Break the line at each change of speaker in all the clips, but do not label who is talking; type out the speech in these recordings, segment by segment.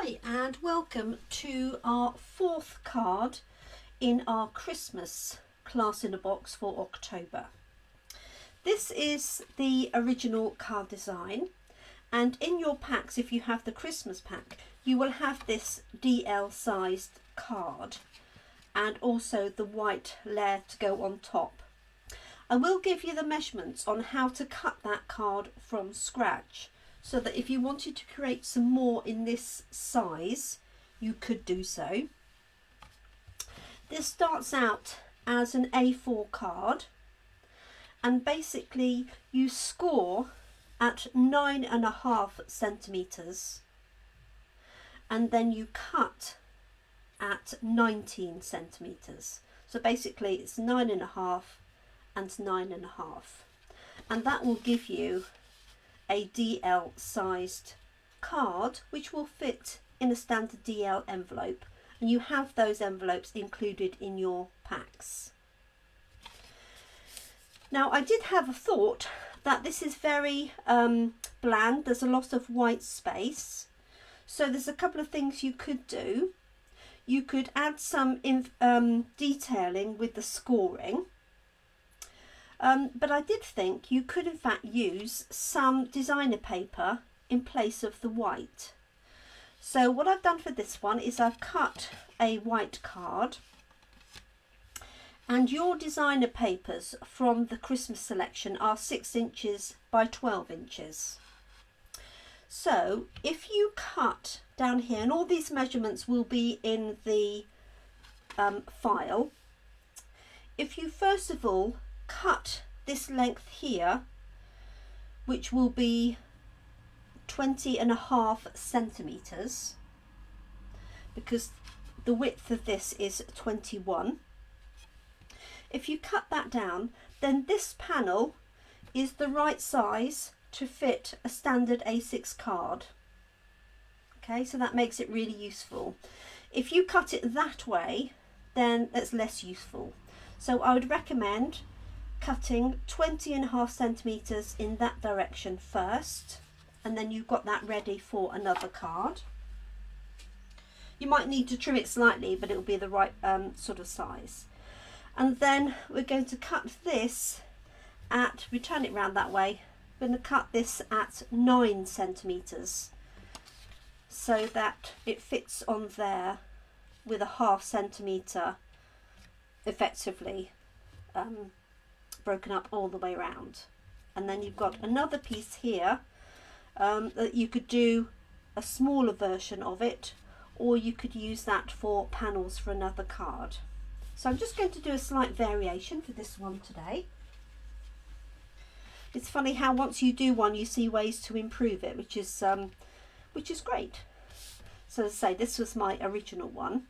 Hi and welcome to our fourth card in our Christmas class in a box for October. This is the original card design, and in your packs, if you have the Christmas pack, you will have this DL sized card and also the white layer to go on top. I will give you the measurements on how to cut that card from scratch, so that if you wanted to create some more in this size, you could do so. This starts out as an A4 card, and basically you score at 9.5 centimetres and then you cut at 19 centimetres. So basically it's 9.5 and 9.5, and that will give you a DL sized card which will fit in a standard DL envelope, and you have those envelopes included in your packs. Now, I did have a thought that this is very bland. There's a lot of white space, so there's a couple of things you could do. You could add some detailing with the scoring. But I did think you could in fact use some designer paper in place of the white. So what I've done for this one is I've cut a white card, and your designer papers from the Christmas selection are 6 inches by 12 inches. So if you cut down here, and all these measurements will be in the file, if you first of all cut this length here, which will be 20.5 centimetres, because the width of this is 21. If you cut that down, then this panel is the right size to fit a standard A6 card. Okay, so that makes it really useful. If you cut it that way, then that's less useful. So I would recommend cutting 20.5 centimetres in that direction first, and then you've got that ready for another card. You might need to trim it slightly, but it will be the right sort of size. And then we're going to cut this at, we turn it round that way, we're going to cut this at 9 centimetres so that it fits on there with a 0.5 centimetre effectively broken up all the way around. And then you've got another piece here that you could do a smaller version of it, or you could use that for panels for another card. So I'm just going to do a slight variation for this one today. It's funny how once you do one, you see ways to improve it, which is great. So as I say, this was my original one.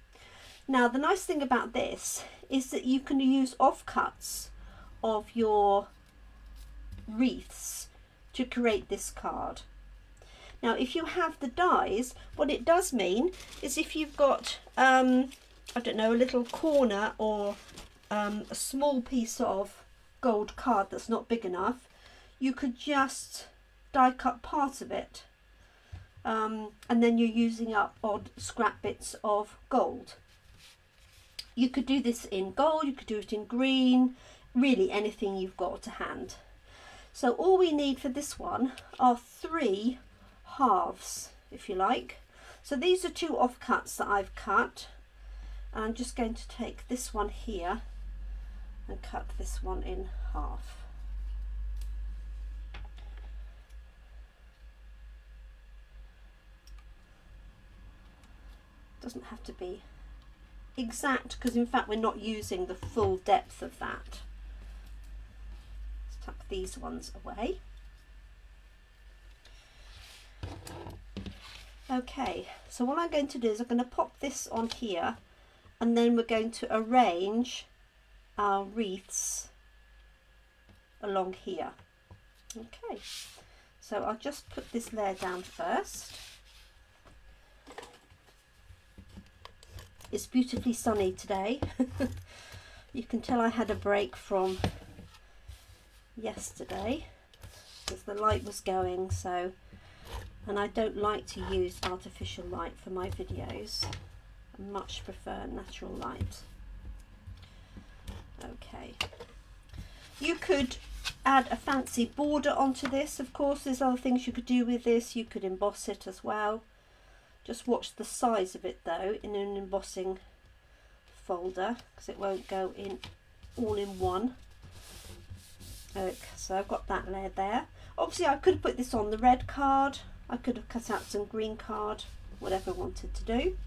Now the nice thing about this is that you can use offcuts of your wreaths to create this card. Now if you have the dies, what it does mean is if you've got I don't know, a little corner or a small piece of gold card that's not big enough, you could just die cut part of it, and then you're using up odd scrap bits of gold. You could do this in gold, you could do it in green, really anything you've got to hand. So all we need for this one are 3 halves, if you like. So these are 2 offcuts that I've cut. And I'm just going to take this one here and cut this one in half. Doesn't have to be exact, because in fact we're not using the full depth of that. Let's tuck these ones away. Okay, so what I'm going to do is I'm going to pop this on here, and then we're going to arrange our wreaths along here. Okay, so I'll just put this layer down first. It's beautifully sunny today. You can tell I had a break from yesterday because the light was going, so and I don't like to use artificial light for my videos. I much prefer natural light. Okay, you could add a fancy border onto this. Of course, there's other things you could do with this. You could emboss it as well. Just watch the size of it though in an embossing folder, because it won't go in all in one. Okay, so I've got that layer there. Obviously I could have put this on the red card, I could have cut out some green card, whatever I wanted to do.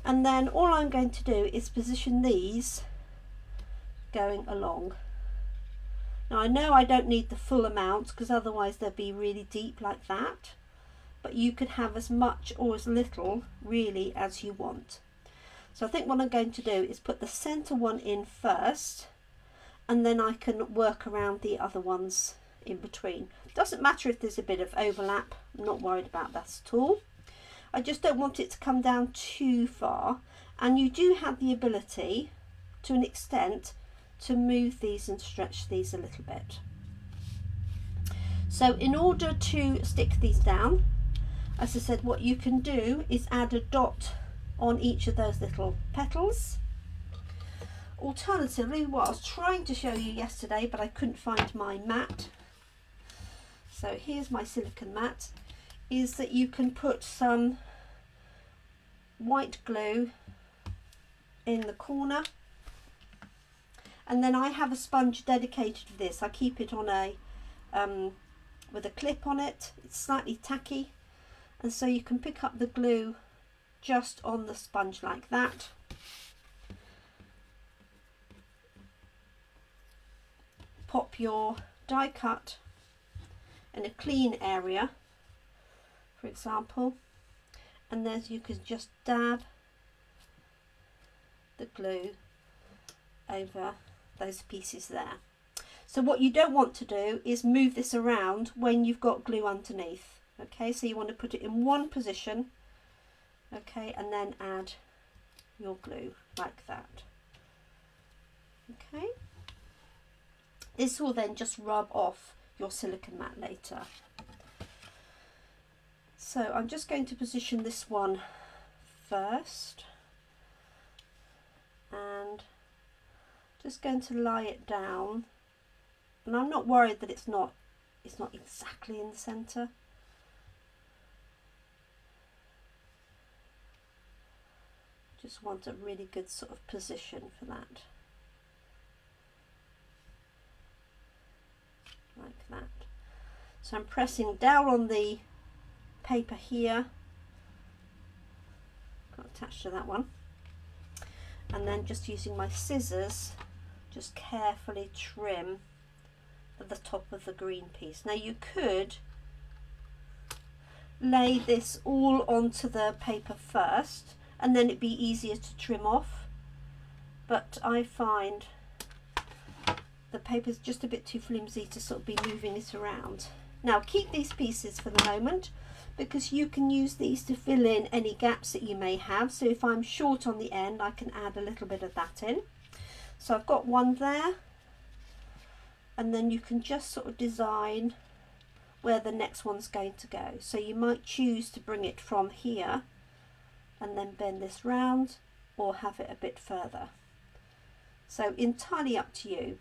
And then all I'm going to do is position these going along. Now I know I don't need the full amount, because otherwise they'll be really deep like that, but you can have as much or as little really as you want. So I think what I'm going to do is put the center one in first, and then I can work around the other ones in between. Doesn't matter if there's a bit of overlap, I'm not worried about that at all. I just don't want it to come down too far, and you do have the ability to an extent to move these and stretch these a little bit. So in order to stick these down, as I said, what you can do is add a dot on each of those little petals. Alternatively, what I was trying to show you yesterday, but I couldn't find my mat, so here's my silicone mat, is that you can put some white glue in the corner, and then I have a sponge dedicated to this. I keep it on a with a clip on it. It's slightly tacky, and so you can pick up the glue just on the sponge like that. Pop your die cut in a clean area, for example, and then you can just dab the glue over those pieces there. So what you don't want to do is move this around when you've got glue underneath. Okay, so you want to put it in one position, okay, and then add your glue like that. Okay. This will then just rub off your silicone mat later. So I'm just going to position this one first, and just going to lie it down. And I'm not worried that it's not exactly in the centre. Just want a really good sort of position for that. Like that. So I'm pressing down on the paper here, got attached to that one, and then just using my scissors, just carefully trim at the top of the green piece. Now you could lay this all onto the paper first, and then it'd be easier to trim off, but I find the paper's just a bit too flimsy to sort of be moving it around. Now keep these pieces for the moment, because you can use these to fill in any gaps that you may have. So if I'm short on the end, I can add a little bit of that in. So I've got one there, and then you can just sort of design where the next one's going to go. So you might choose to bring it from here and then bend this round, or have it a bit further. So entirely up to you.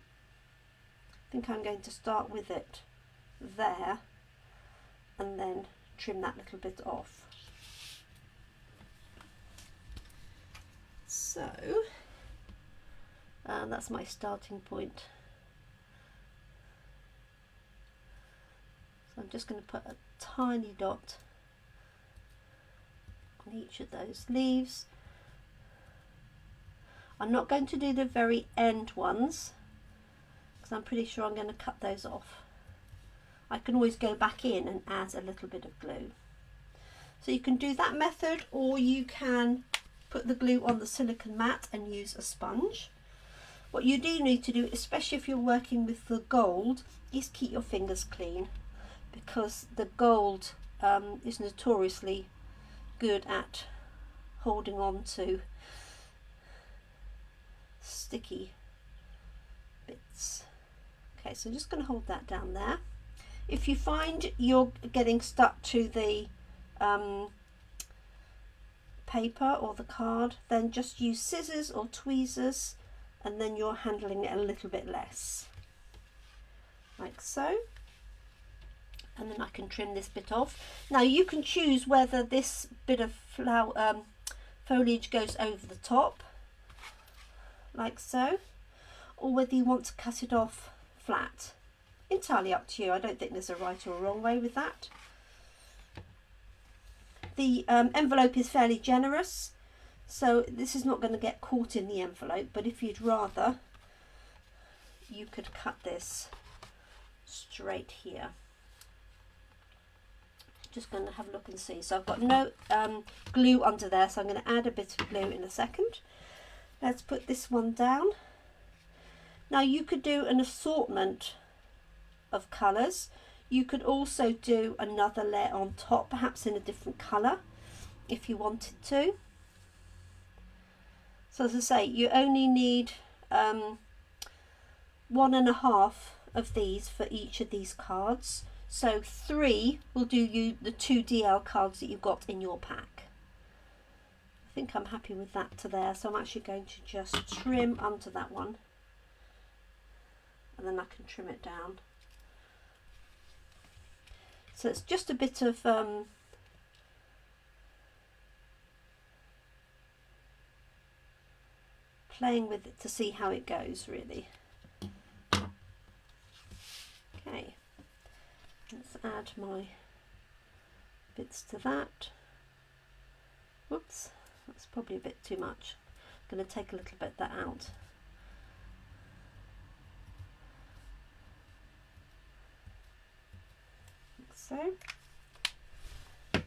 I think I'm going to start with it there and then trim that little bit off. So that's my starting point. So I'm just going to put a tiny dot on each of those leaves. I'm not going to do the very end ones, because I'm pretty sure I'm going to cut those off. I can always go back in and add a little bit of glue. So you can do that method, or you can put the glue on the silicone mat and use a sponge. What you do need to do, especially if you're working with the gold, is keep your fingers clean, because the gold is notoriously good at holding on to sticky bits. Okay, so I'm just going to hold that down there. If you find you're getting stuck to the paper or the card, then just use scissors or tweezers, and then you're handling it a little bit less, like so. And then I can trim this bit off. Now you can choose whether this bit of foliage goes over the top, like so, or whether you want to cut it off flat. Entirely up to you. I don't think there's a right or a wrong way with that. The envelope is fairly generous, so this is not going to get caught in the envelope, but if you'd rather, you could cut this straight here. Just going to have a look and see. So I've got no glue under there, so I'm going to add a bit of glue in a second. Let's put this one down. Now you could do an assortment of colours. You could also do another layer on top, perhaps in a different colour if you wanted to. So as I say, you only need 1.5 of these for each of these cards. So 3 will do you the 2 DL cards that you've got in your pack. I think I'm happy with that to there, so I'm actually going to just trim onto that one, and then I can trim it down. So it's just a bit of playing with it to see how it goes, really. Okay, let's add my bits to that. Whoops, that's probably a bit too much. I'm going to take a little bit of that out.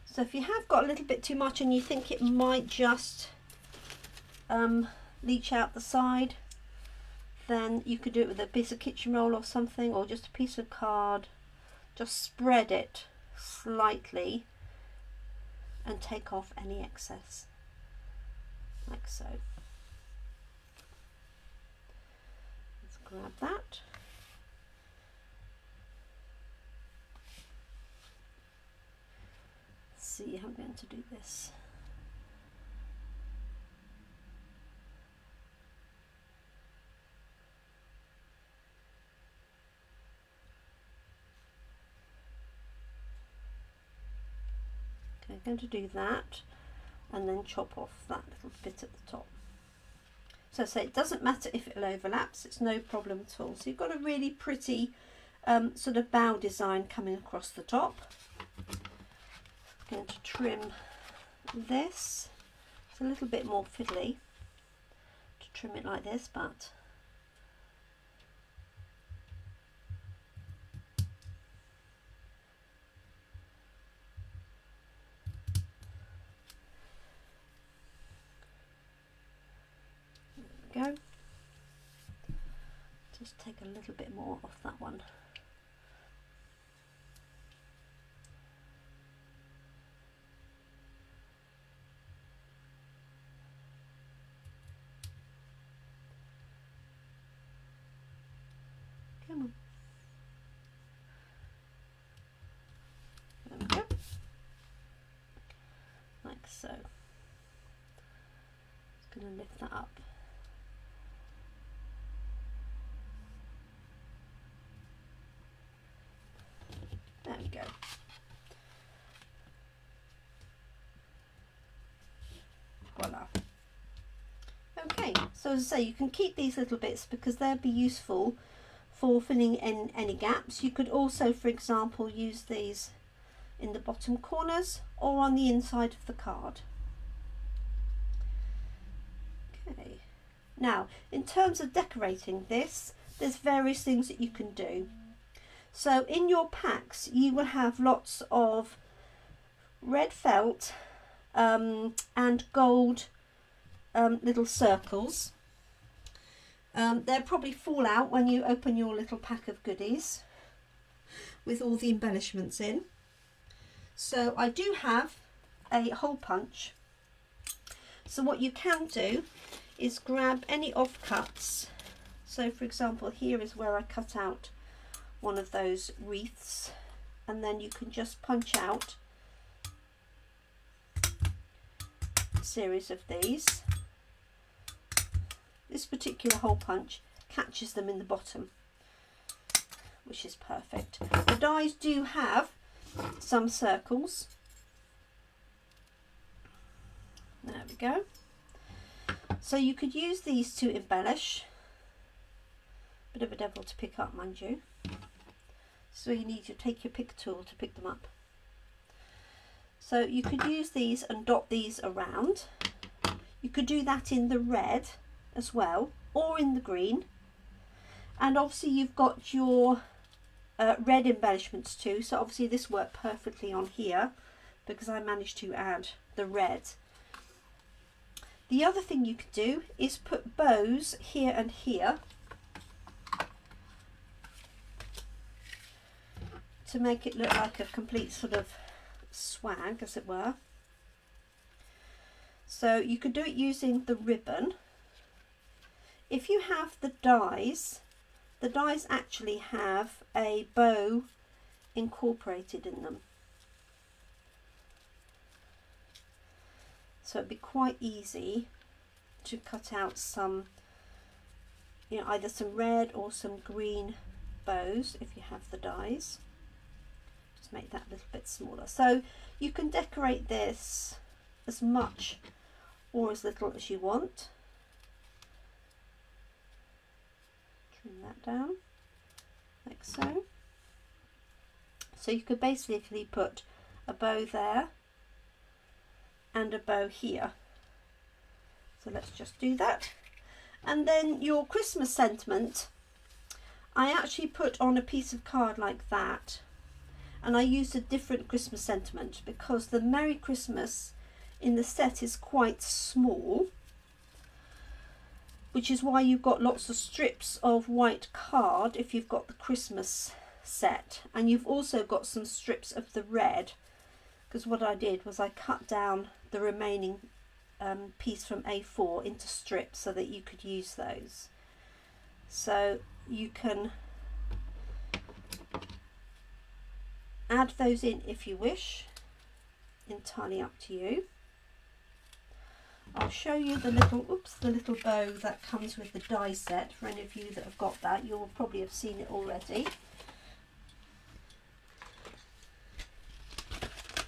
So if you have got a little bit too much and you think it might just leach out the side, then you could do it with a piece of kitchen roll or something, or just a piece of card. Just spread it slightly and take off any excess, like so. Let's grab that. See how I'm going to do this. Okay, I'm going to do that and then chop off that little bit at the top. So it doesn't matter if it overlaps, it's no problem at all. So you've got a really pretty sort of bow design coming across the top. Going to trim this. It's a little bit more fiddly to trim it like this, but there we go. Just take a little bit more off that one. Come on. There we go. Like so. Just going to lift that up. There we go. Voila. Okay, so as I say, you can keep these little bits because they'll be useful for filling in any gaps. You could also, for example, use these in the bottom corners or on the inside of the card. Okay, now in terms of decorating this, there's various things that you can do. So in your packs you will have lots of red felt and gold little circles. They'll probably fall out when you open your little pack of goodies with all the embellishments in. So I do have a hole punch. So what you can do is grab any offcuts. So for example, here is where I cut out one of those wreaths and then you can just punch out a series of these. This particular hole punch catches them in the bottom, which is perfect. The dies do have some circles. There we go. So you could use these to embellish. Bit of a devil to pick up, mind you. So you need to take your pick tool to pick them up. So you could use these and dot these around. You could do that in the red as well, or in the green. And obviously you've got your red embellishments too. So obviously this worked perfectly on here because I managed to add the red. The other thing you could do is put bows here and here to make it look like a complete sort of swag, as it were. So you could do it using the ribbon. If you have the dies actually have a bow incorporated in them. So it'd be quite easy to cut out some, you know, either some red or some green bows if you have the dies. Just make that a little bit smaller. So you can decorate this as much or as little as you want. Trim that down like so. So you could basically put a bow there and a bow here. So let's just do that. And then your Christmas sentiment, I actually put on a piece of card like that, and I used a different Christmas sentiment because the Merry Christmas in the set is quite small, which is why you've got lots of strips of white card if you've got the Christmas set, and you've also got some strips of the red, because what I did was I cut down the remaining piece from A4 into strips so that you could use those. So you can add those in if you wish, entirely up to you. I'll show you the little bow that comes with the die set. For any of you that have got that, you'll probably have seen it already.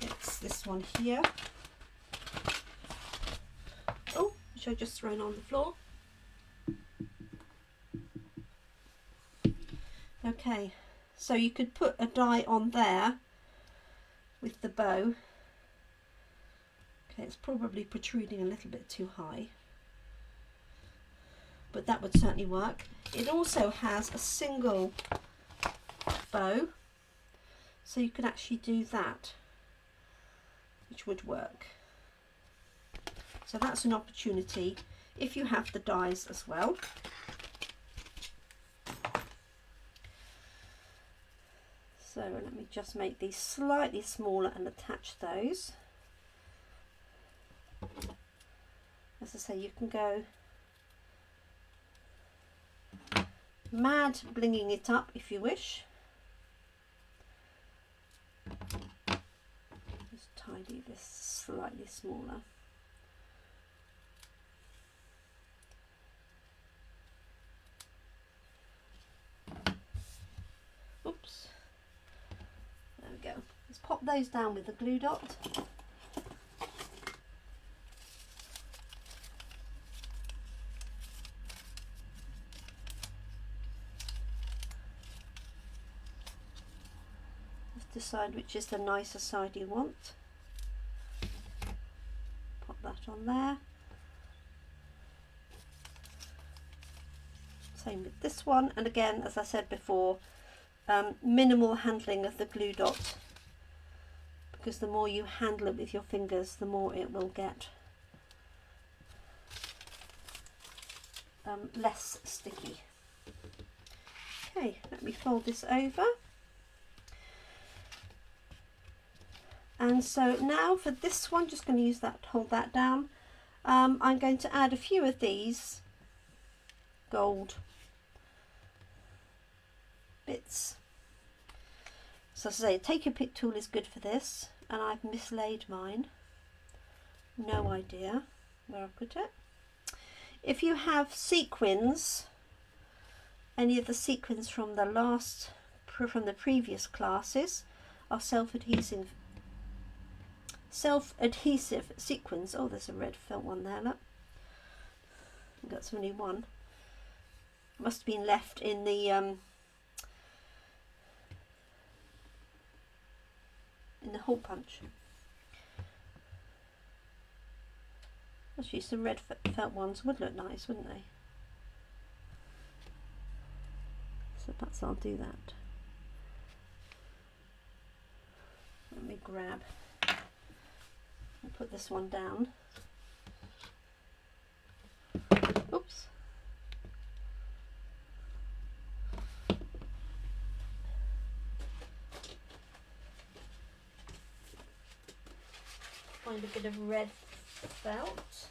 It's this one here. Oh, which I just thrown on the floor. Okay, so you could put a die on there with the bow. Okay, it's probably protruding a little bit too high, but that would certainly work. It also has a single bow, so you could actually do that, which would work. So that's an opportunity if you have the dies as well. So let me just make these slightly smaller and attach those. As I say, you can go mad blinging it up if you wish. Just tidy this slightly smaller. Oops. There we go. Let's pop those down with the glue dot. Decide which is the nicer side you want. Pop that on there. Same with this one, and again, as I said before, minimal handling of the glue dot, because the more you handle it with your fingers, the more it will get less sticky. Okay, let me fold this over. And so now for this one, just going to use that, hold that down. I'm going to add a few of these gold bits. So as I say, take your pick tool is good for this, and I've mislaid mine. No idea where I put it. If you have sequins, any of the sequins from the previous classes are self-adhesive sequins. Oh, there's a red felt one there, look. That's only one. Must have been left in the hole punch. Actually, some red felt ones would look nice, wouldn't they? So perhaps I'll do that. Let me grab and put this one down. Oops. Find a bit of red felt.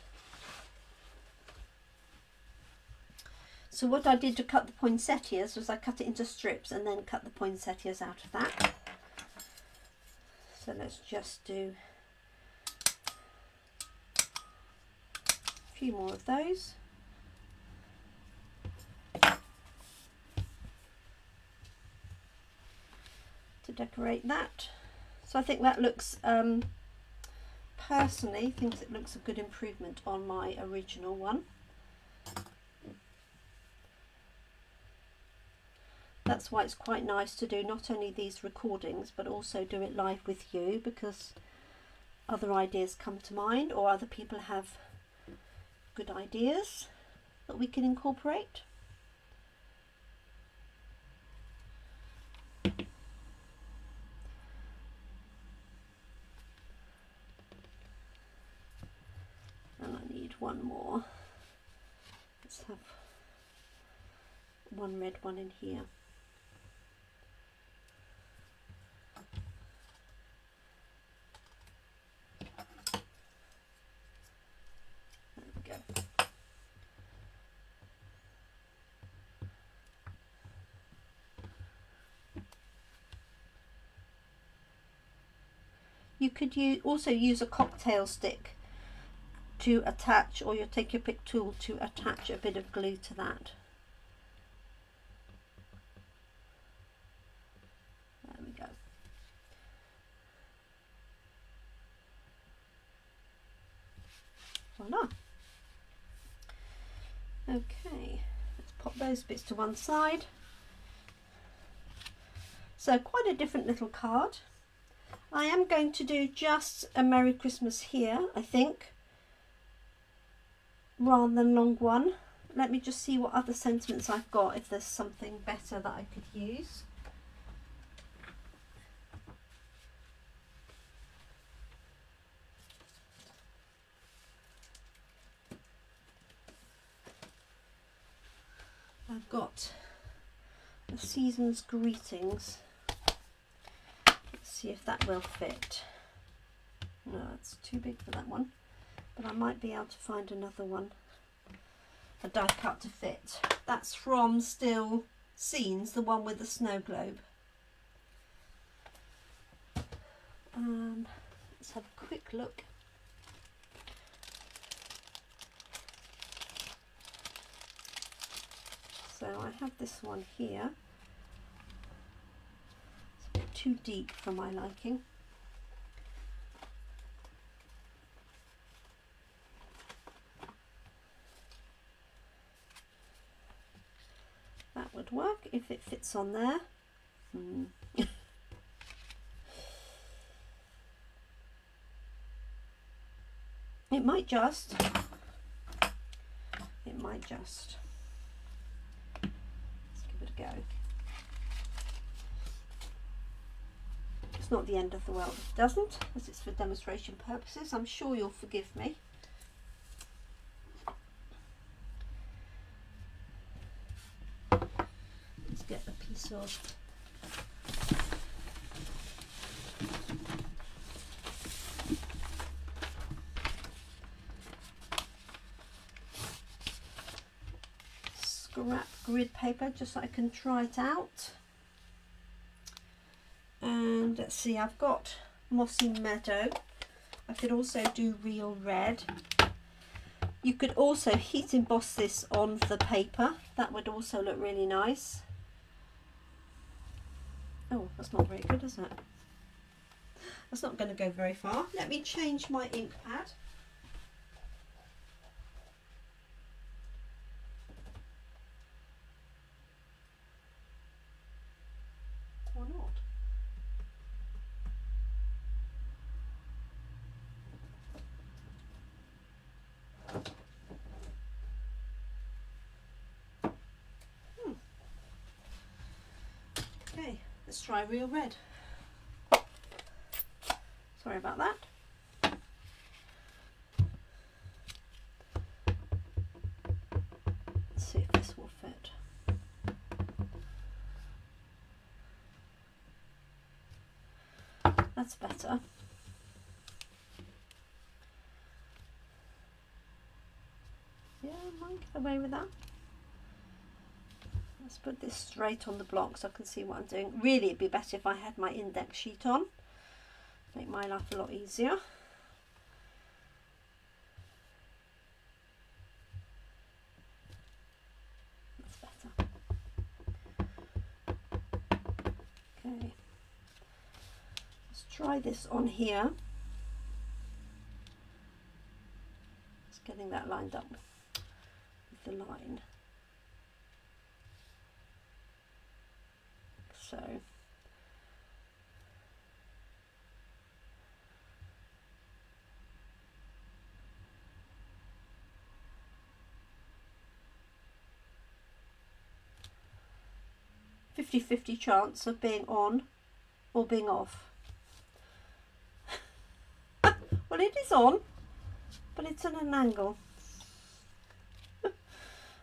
So what I did to cut the poinsettias was I cut it into strips and then cut the poinsettias out of that. So let's just do a few more of those. To decorate that. So I think that looks, personally thinks it looks a good improvement on my original one. That's why it's quite nice to do not only these recordings but also do it live with you, because other ideas come to mind or other people have good ideas that we can incorporate. And I need one more. Let's have one red one in here. You could also use a cocktail stick to attach, or you take your pick tool to attach a bit of glue to that. There we go. Voila. Okay, let's pop those bits to one side. So quite a different little card. I am going to do just a Merry Christmas here, I think, rather than long one. Let me just see what other sentiments I've got, if there's something better that I could use. I've got a Season's Greetings. See if that will fit. No, it's too big for that one, but I might be able to find another one, a die cut to fit. That's from Still Scenes, the one with the snow globe. Let's have a quick look. So I have this one here. Too deep for my liking. That would work if it fits on there. It might just. It might just. Let's give it a go. It's not the end of the world if it doesn't, as it's for demonstration purposes. I'm sure you'll forgive me. Let's get a piece of scrap grid paper just so I can try it out. And let's see, I've got Mossy Meadow. I could also do Real Red. You could also heat emboss this on the paper. That would also look really nice. Oh, that's not very good, is it? That's not going to go very far. Let me change my ink pad. Or not. Okay, let's try Real Red. Sorry about that. Let's see if this will fit. That's better. Yeah, I might get away with that. Let's put this straight on the block so I can see what I'm doing. Really, it'd be better if I had my index sheet on. Make my life a lot easier. That's better. Okay. Let's try this on here. Just getting that lined up with the line. So. Fifty-50 chance of being on or being off. Well, it is on, but it's at an angle.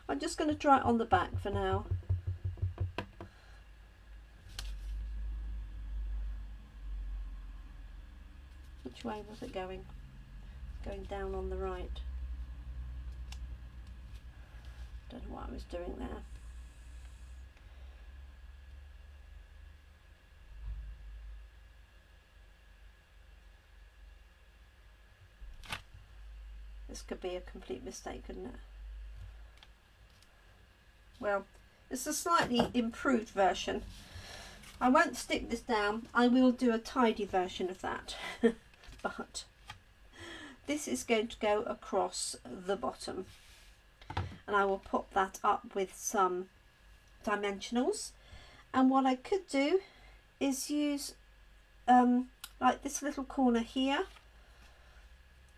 I'm just going to try it on the back for now. Which way was it going? Going down on the right. Don't know what I was doing there. This could be a complete mistake, couldn't it? Well, it's a slightly improved version. I won't stick this down. I will do a tidy version of that. But this is going to go across the bottom. And I will pop that up with some dimensionals. And what I could do is use like this little corner here,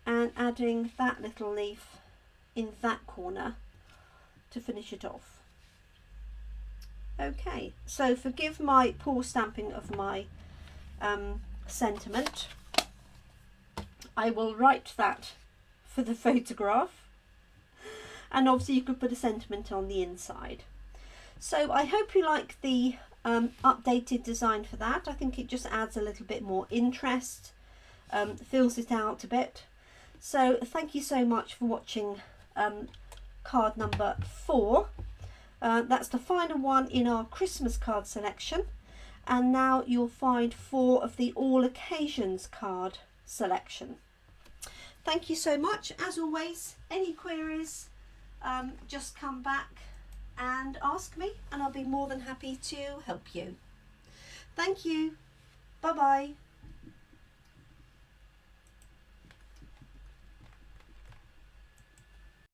and adding that little leaf in that corner to finish it off. Okay, so forgive my poor stamping of my sentiment. I will write that for the photograph, and obviously you could put a sentiment on the inside. So I hope you like the updated design for that. I think it just adds a little bit more interest, fills it out a bit. So thank you so much for watching card number 4. That's the final one in our Christmas card selection, and now you'll find 4 of the all occasions card selection. Thank you so much. As always, any queries, just come back and ask me, and I'll be more than happy to help you. Thank you. Bye bye.